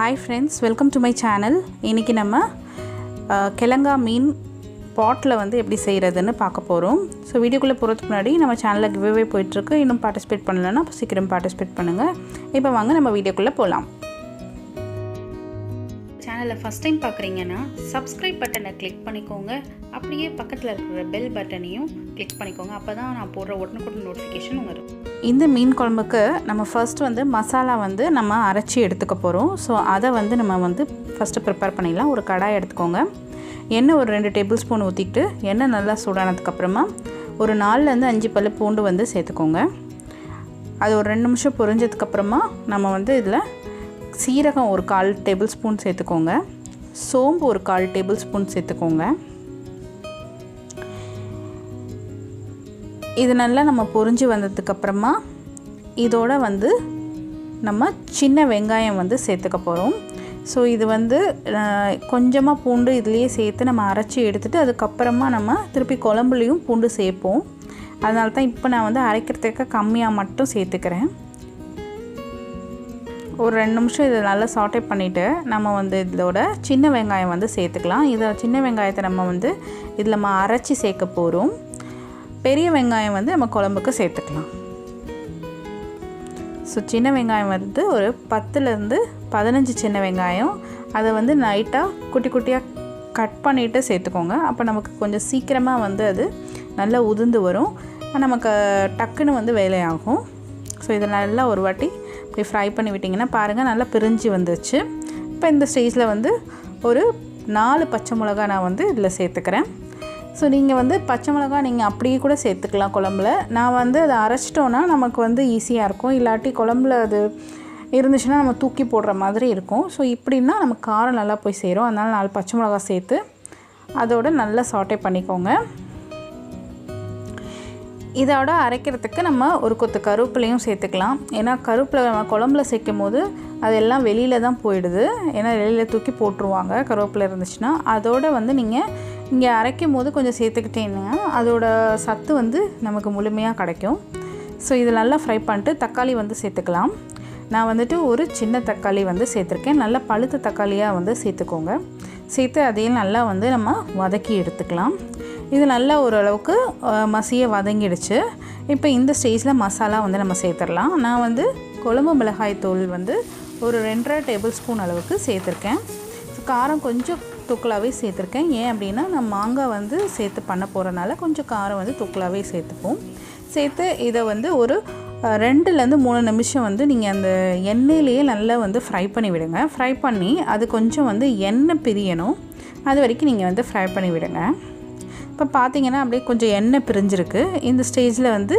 Hi friends, welcome to my channel. இன்னைக்கு நம்ம Kilanga Meen பாட்ல வந்து எப்படி செய்யறதுன்னு பார்க்க போறோம். சோ வீடியோக்குள்ள போறதுக்கு முன்னாடி நம்ம சேனல்ல giveaway போயிட்டு இருக்கு. இன்னும் பார்ட்டிசிபேட் பண்ணலனா சீக்கிரம் பார்ட்டிசிபேட் பண்ணுங்க. இப்போ வாங்க நம்ம வீடியோக்குள்ள போலாம். சேனலை ஃபர்ஸ்ட் டைம் பார்க்குறீங்கன்னா சப்ஸ்கிரைப் பட்டனை கிளிக் பண்ணிக்கோங்க. அப்படியே பக்கத்தில் இருக்கிற பெல் பட்டனையும் கிளிக் பண்ணிக்கோங்க. அப்போ தான் நான் போடுற உடனுக்குடன் நோட்டிஃபிகேஷன் வரும். இந்த மீன் குழம்புக்கு நம்ம ஃபர்ஸ்ட் வந்து மசாலா வந்து நம்ம அரைச்சி எடுத்துக்க போகிறோம். ஸோ அதை வந்து நம்ம வந்து ஃபஸ்ட்டு ப்ரிப்பேர் பண்ணிடலாம். ஒரு கடாய் எடுத்துக்கோங்க. எண்ணெய் ஒரு 2 டேபிள் ஸ்பூன் ஊற்றிக்கிட்டு எண்ணெய் நல்லா சூடானதுக்கப்புறமா ஒரு 4லேருந்து 5 பல்லு பூண்டு வந்து சேர்த்துக்கோங்க. அது ஒரு 2 நிமிஷம் பொரிஞ்சதுக்கப்புறமா நம்ம வந்து இதில் சீரகம் ஒரு 1/4 டேபிள் ஸ்பூன் சேர்த்துக்கோங்க. சோம்பு ஒரு 1/4 டேபிள் ஸ்பூன் சேர்த்துக்கோங்க. இது நல்லா நம்ம பொரிஞ்சு வந்ததுக்கப்புறமா இதோட வந்து நம்ம சின்ன வெங்காயம் வந்து சேர்த்துக்க போகிறோம். ஸோ இது வந்து கொஞ்சமாக பூண்டு இதுலேயே சேர்த்து நம்ம அரைச்சி எடுத்துகிட்டு அதுக்கப்புறமா நம்ம திருப்பி குழம்புலையும் பூண்டு சேர்ப்போம். அதனால தான் இப்போ நான் வந்து அரைக்கிறதுக்கு கம்மியாக மட்டும் சேர்த்துக்கிறேன். ஒரு 2 நிமிஷம் இதை நல்லா சாட்டே பண்ணிவிட்டு நம்ம வந்து இதோட சின்ன வெங்காயம் வந்து சேர்த்துக்கலாம். இதை சின்ன வெங்காயத்தை நம்ம வந்து இதில் நம்ம அரைச்சி சேர்க்க போகிறோம். பெரிய வெங்காயம் வந்து நம்ம குழம்புக்கு சேர்த்துக்கலாம். ஸோ சின்ன வெங்காயம் வந்து ஒரு 10லேருந்து 15 சின்ன வெங்காயம் அதை வந்து நைட்டாக குட்டி குட்டியாக கட் பண்ணிவிட்டு சேர்த்துக்கோங்க. அப்போ நமக்கு கொஞ்சம் சீக்கிரமாக வந்து அது நல்லா உதிர்ந்து வரும். நமக்கு டக்குன்னு வந்து வேலையாகும். ஸோ இதை நல்லா ஒரு வாட்டி இப்படி ஃப்ரை பண்ணி விட்டிங்கன்னா பாருங்கள் நல்லா பிரிஞ்சு வந்துச்சு. இப்போ இந்த ஸ்டேஜில் வந்து ஒரு 4 பச்சை மிளகா நான் வந்து இதில் சேர்த்துக்கிறேன். ஸோ நீங்கள் வந்து பச்சை மிளகா நீங்கள் அப்படியே கூட சேர்த்துக்கலாம் குழம்புல. நான் வந்து அதை அரைச்சிட்டோன்னா நமக்கு வந்து ஈஸியாக இருக்கும். இல்லாட்டி குழம்புல அது இருந்துச்சுன்னா நம்ம தூக்கி போடுற மாதிரி இருக்கும். ஸோ இப்படின்னா நமக்கு காரம் நல்லா போய் சேரும். அதனால் 4 பச்சை மிளகா சேர்த்து அதோட நல்லா சாட்டே பண்ணிக்கோங்க. இதோட அரைக்கிறதுக்கு நம்ம ஒரு கொத்து கருவேப்பிலையும் சேர்த்துக்கலாம். ஏன்னா கருவேப்பிலை நம்ம குழம்புல சேர்க்கும் போது அதெல்லாம் வெளியில் தான் போயிடுது. ஏன்னா வெளியில் தூக்கி போட்டுருவாங்க கருவேப்பிலை இருந்துச்சுன்னா. அதோடு வந்து நீங்கள் இங்கே அரைக்கும் போது கொஞ்சம் சேர்த்துக்கிட்டீங்கன்னா அதோட சத்து வந்து நமக்கு முழுமையாக கிடைக்கும். ஸோ இது நல்லா ஃப்ரை பண்ணிட்டு தக்காளி வந்து சேர்த்துக்கலாம். நான் வந்துட்டு ஒரு சின்ன தக்காளி வந்து சேர்த்துருக்கேன். நல்லா பழுத்த தக்காளியாக வந்து சேர்த்துக்கோங்க. சேர்த்து அதையும் நல்லா வந்து நம்ம வதக்கி எடுத்துக்கலாம். இது நல்லா ஓரளவுக்கு மசிய வதங்கிடுச்சு. இப்போ இந்த ஸ்டேஜில் மசாலா வந்து நம்ம சேர்த்துடலாம். நான் வந்து குழம்பு மிளகாய் தூள் வந்து ஒரு 2.5 டேபிள் ஸ்பூன் அளவுக்கு சேர்த்துருக்கேன். காரம் கொஞ்சம் தூக்கலாகவே சேர்த்துருக்கேன். ஏன் அப்படின்னா நான் மாங்காய் வந்து சேர்த்து பண்ண போகிறனால கொஞ்சம் காரம் வந்து தூக்கலாகவே சேர்த்துப்போம். சேர்த்து இதை வந்து ஒரு 2லேருந்து 3 நிமிஷம் வந்து நீங்கள் அந்த எண்ணெயிலேயே நல்லா வந்து ஃப்ரை பண்ணி விடுங்க. ஃப்ரை பண்ணி அது கொஞ்சம் வந்து எண்ணெய் பிரியணும். அது வரைக்கும் நீங்கள் வந்து ஃப்ரை பண்ணி விடுங்க. இப்போ பார்த்தீங்கன்னா அப்படியே கொஞ்சம் எண்ணெய் பிரிஞ்சிருக்கு. இந்த ஸ்டேஜில் வந்து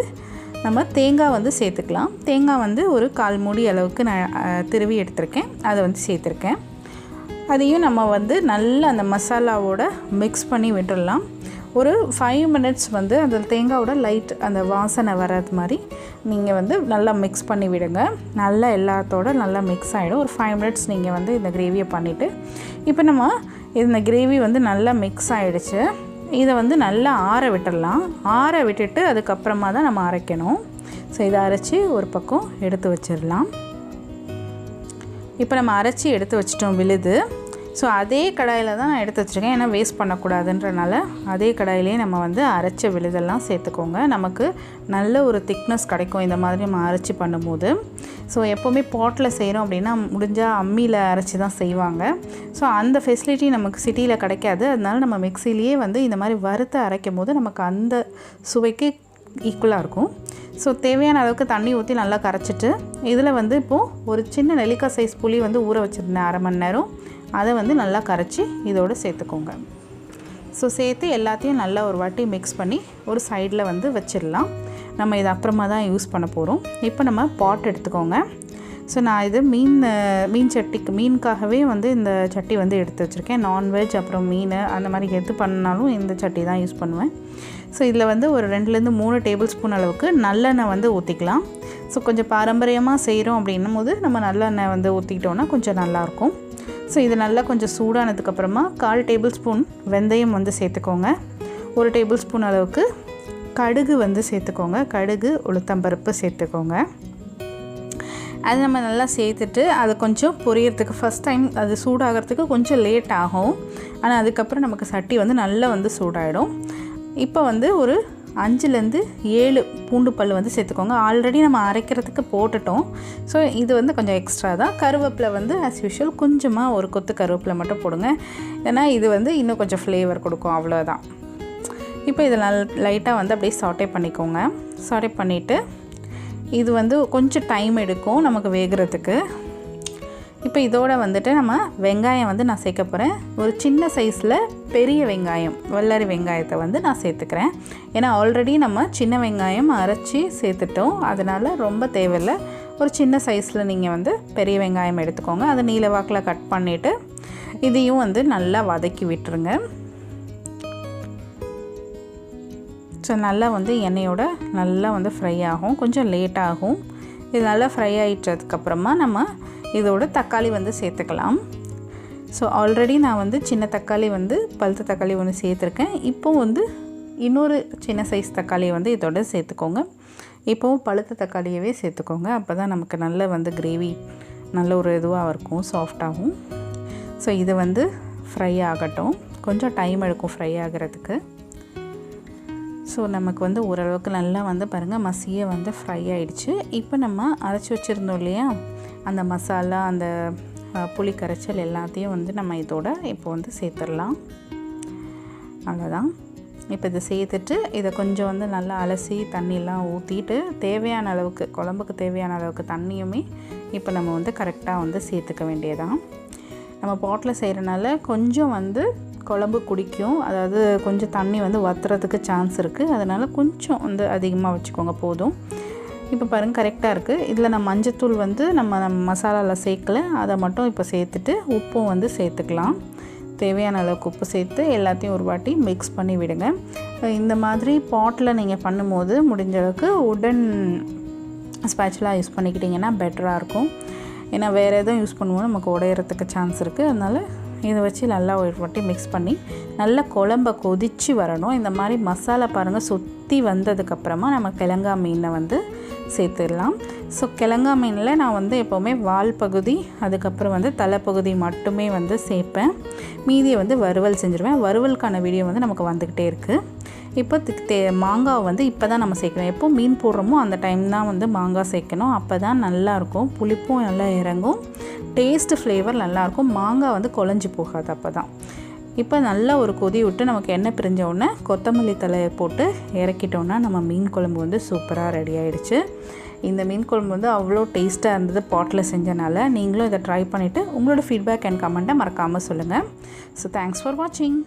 நம்ம தேங்காய் வந்து சேர்த்துக்கலாம். தேங்காய் வந்து ஒரு 1/4 மூடி அளவுக்கு நான் திருவி எடுத்திருக்கேன். அதை வந்து சேர்த்துருக்கேன். அதையும் நம்ம வந்து நல்லா அந்த மசாலாவோட மிக்ஸ் பண்ணி விட்டுடலாம். ஒரு 5 மினிட்ஸ் வந்து அந்த தேங்காயோட லைட் அந்த வாசனை வர்றது மாதிரி நீங்கள் வந்து நல்லா மிக்ஸ் பண்ணி விடுங்க. நல்லா எல்லாத்தோட நல்லா மிக்ஸ் ஆகிடும். ஒரு 5 மினிட்ஸ் நீங்கள் வந்து இந்த கிரேவியை பண்ணிவிட்டு இப்போ நம்ம இந்த கிரேவி வந்து நல்லா மிக்ஸ் ஆகிடுச்சு. இதை வந்து நல்லா ஆற விட்டுடலாம். ஆற விட்டுட்டு அதுக்கப்புறமா தான் நம்ம அரைக்கணும். ஸோ இதை அரைச்சி ஒரு பக்கம் எடுத்து வச்சிடலாம். இப்போ நம்ம அரைச்சி எடுத்து வச்சிட்டோம் விழுது. ஸோ அதே கடாயில் தான் நான் எடுத்து வச்சுருக்கேன். ஏன்னா வேஸ்ட் பண்ணக்கூடாதுன்றனால அதே கடாயிலே நம்ம வந்து அரைச்ச விழுதெல்லாம் சேர்த்துக்கோங்க. நமக்கு நல்ல ஒரு திக்னஸ் கிடைக்கும் இந்த மாதிரி நம்ம அரைச்சி பண்ணும்போது. ஸோ எப்போவுமே பாட்டில் செய்கிறோம் அப்படின்னா முடிஞ்சால் அம்மியில் அரைச்சி தான் செய்வாங்க. ஸோ அந்த ஃபெசிலிட்டி நமக்கு சிட்டியில் கிடைக்காது. அதனால நம்ம மிக்சிலேயே வந்து இந்த மாதிரி வறுத்து அரைக்கும் போது நமக்கு அந்த சுவைக்கு ஈக்குவலாக இருக்கும். ஸோ தேவையான அளவுக்கு தண்ணி ஊற்றி நல்லா கரைச்சிட்டு இதில் வந்து இப்போது ஒரு சின்ன நெல்லிக்காய் சைஸ் புளி வந்து ஊற வச்சுருந்தேன் 1/2 மணி நேரம். அதை வந்து நல்லா கரைச்சி இதோடு சேர்த்துக்கோங்க. ஸோ சேர்த்து எல்லாத்தையும் நல்லா ஒரு வாட்டி மிக்ஸ் பண்ணி ஒரு சைடில் வந்து வச்சிடலாம். நம்ம இதை அப்புறமா தான் யூஸ் பண்ண போகிறோம். இப்போ நம்ம பாட் எடுத்துக்கோங்க. ஸோ நான் இது மீன் சட்டிக்கு மீனுக்காகவே வந்து இந்த சட்டி வந்து எடுத்து வச்சுருக்கேன். நான்வெஜ் அப்புறம் மீன் அந்த மாதிரி எது பண்ணாலும் இந்த சட்டி தான் யூஸ் பண்ணுவேன். ஸோ இதில் வந்து ஒரு 2லேருந்து 3 டேபிள் ஸ்பூன் அளவுக்கு நல்லெண்ணெய் வந்து ஊற்றிக்கலாம். ஸோ கொஞ்சம் பாரம்பரியமாக செய்கிறோம் அப்படின்னும் போது நம்ம நல்லெண்ணெய் வந்து ஊற்றிக்கிட்டோன்னா கொஞ்சம் நல்லாயிருக்கும். ஸோ இது நல்லா கொஞ்சம் சூடானதுக்கப்புறமா 1/4 டேபிள் ஸ்பூன் வெந்தயம் வந்து சேர்த்துக்கோங்க. 1 டேபிள் ஸ்பூன் அளவுக்கு கடுகு வந்து சேர்த்துக்கோங்க. கடுகு உளுத்தம்பருப்பு சேர்த்துக்கோங்க. அது நம்ம நல்லா சேர்த்துட்டு அது கொஞ்சம் பொரியறதுக்கு ஃபஸ்ட் டைம் அது சூடாகிறதுக்கு கொஞ்சம் லேட் ஆகும். ஆனால் அதுக்கப்புறம் நமக்கு சட்டி வந்து நல்லா வந்து சூடாகிடும். இப்போ வந்து ஒரு 5லேருந்து 7 பூண்டு பல் வந்து சேர்த்துக்கோங்க. ஆல்ரெடி நம்ம அரைக்கிறதுக்கு போட்டுட்டோம். ஸோ இது வந்து கொஞ்சம் எக்ஸ்ட்ரா தான். கருவேப்பிலை வந்து ஆஸ் யூஷுவல் கொஞ்சமாக ஒரு கொத்து கருவேப்பிலை மட்டும் போடுங்க. ஏன்னா இது வந்து இன்னும் கொஞ்சம் ஃப்ளேவர் கொடுக்கும், அவ்வளோதான். இப்போ இதை லைட்டாக வந்து அப்படியே சாட்டே பண்ணிக்கோங்க. சாட்டே பண்ணிவிட்டு இது வந்து கொஞ்சம் டைம் எடுக்கும் நமக்கு வேகிறதுக்கு. இப்போ இதோட வந்துட்டு நம்ம வெங்காயம் வந்து நான் சேர்க்க போகிறேன். ஒரு சின்ன சைஸில் பெரிய வெங்காயம், வெள்ளரி வெங்காயத்தை வந்து நான் சேர்த்துக்கிறேன். ஏன்னா ஆல்ரெடி நம்ம சின்ன வெங்காயம் அரைச்சி சேர்த்துட்டோம், அதனால் ரொம்ப தேவையில்லை. ஒரு சின்ன சைஸில் நீங்கள் வந்து பெரிய வெங்காயம் எடுத்துக்கோங்க. அதை நீல வாக்கில் கட் பண்ணிவிட்டு இதையும் வந்து நல்லா வதக்கி விட்டுருங்க. ஸோ நல்லா வந்து எண்ணெயோட நல்லா வந்து ஃப்ரை ஆகும், கொஞ்சம் லேட் ஆகும். இது நல்லா ஃப்ரை ஆகிட்டதுக்கப்புறமா நம்ம இதோட தக்காளி வந்து சேர்த்துக்கலாம். ஸோ ஆல்ரெடி நான் வந்து சின்ன தக்காளி வந்து பழுத்த தக்காளி ஒன்று சேர்த்துருக்கேன். இப்போது வந்து இன்னொரு சின்ன சைஸ் தக்காளியை வந்து இதோட சேர்த்துக்கோங்க. இப்போவும் பழுத்த தக்காளியவே சேர்த்துக்கோங்க. அப்போ தான் நமக்கு நல்ல வந்து கிரேவி நல்ல ஒரு இதுவாக இருக்கும், சாஃப்டாகவும். ஸோ இது வந்து ஃப்ரை ஆகட்டும், கொஞ்சம் டைம் எடுக்கும் ஃப்ரை ஆகிறதுக்கு. ஸோ நமக்கு வந்து ஓரளவுக்கு நல்லா வந்து பாருங்கள் மசிய வந்து ஃப்ரை ஆகிடுச்சு. இப்போ நம்ம அரைச்சி வச்சுருந்தோம் இல்லையா, அந்த மசாலா, அந்த புளி கரைச்சல் எல்லாத்தையும் வந்து நம்ம இதோட இப்போ வந்து சேர்த்துடலாம். அவ்வளோதான். இப்போ இதை சேர்த்துட்டு இதை கொஞ்சம் வந்து நல்லா அலசி தண்ணியெலாம் ஊற்றிட்டு தேவையான அளவுக்கு, குழம்புக்கு தேவையான அளவுக்கு தண்ணியுமே இப்போ நம்ம வந்து கரெக்டாக வந்து சேர்த்துக்க வேண்டியதான். நம்ம பாட்டில் செய்கிறனால கொஞ்சம் வந்து குழம்பு குடிக்கும், அதாவது கொஞ்சம் தண்ணி வந்து வற்றுறதுக்கு சான்ஸ் இருக்குது. அதனால் கொஞ்சம் வந்து அதிகமாக வச்சுக்கோங்க, போதும். இப்போ பாருங்கள் கரெக்டாக இருக்குது. இதில் நம்ம மஞ்சத்தூள் வந்து நம்ம மசாலாவில் சேர்க்கலை, அதை மட்டும் இப்போ சேர்த்துட்டு உப்பும் வந்து சேர்த்துக்கலாம். தேவையான அளவுக்கு உப்பு சேர்த்து எல்லாத்தையும் ஒரு வாட்டி மிக்ஸ் பண்ணி விடுங்க. இந்த மாதிரி பாட்டில் நீங்கள் பண்ணும்போது முடிஞ்ச அளவுக்கு உடன் ஸ்பேச்சுலாக யூஸ் பண்ணிக்கிட்டிங்கன்னா பெட்டராக இருக்கும். ஏன்னா வேறு எதுவும் யூஸ் பண்ணுவோம் நமக்கு உடையிறதுக்கு சான்ஸ் இருக்குது. அதனால் இதை வச்சு நல்லா ஒரு வாட்டி மிக்ஸ் பண்ணி நல்லா குழம்ப கொதித்து வரணும். இந்த மாதிரி மசாலா பாருங்கள் சுற்றி வந்ததுக்கப்புறமா நம்ம கிழங்கா மீனை வந்து சேர்த்துடலாம். ஸோ கிழங்கா மீனில் நான் வந்து எப்போவுமே வால் பகுதி, அதுக்கப்புறம் வந்து தலைப்பகுதி மட்டுமே வந்து சேர்ப்பேன். மீதியை வந்து வறுவல் செஞ்சுருவேன். வறுவலுக்கான வீடியோ வந்து நமக்கு வந்துக்கிட்டே இருக்குது. இப்போ மாங்காவை வந்து இப்போ தான் நம்ம சேர்க்கணும். எப்போ மீன் போடுறோமோ அந்த டைம் தான் வந்து மாங்காய் சேர்க்கணும். அப்போ தான் நல்லாயிருக்கும், புளிப்பும் நல்லா இறங்கும், டேஸ்ட்டு ஃப்ளேவர் நல்லாயிருக்கும், மாங்காய் வந்து குழஞ்சி போகாது. அப்போ தான் இப்போ நல்லா ஒரு கொதி விட்டு நமக்கு எண்ணெய் பிரிஞ்ச உடனே கொத்தமல்லி தலையை போட்டு இறக்கிட்டோன்னா நம்ம மீன் குழம்பு வந்து சூப்பராக ரெடி ஆகிடுச்சு. இந்த மீன் குழம்பு வந்து அவ்வளோ டேஸ்ட்டாக இருந்தது பாட்டில் செஞ்சனால. நீங்களும் இதை ட்ரை பண்ணிவிட்டு உங்களோட ஃபீட்பேக் அண்ட் கமெண்ட்டை மறக்காமல் சொல்லுங்கள். ஸோ தேங்க்ஸ் ஃபார் வாட்சிங்.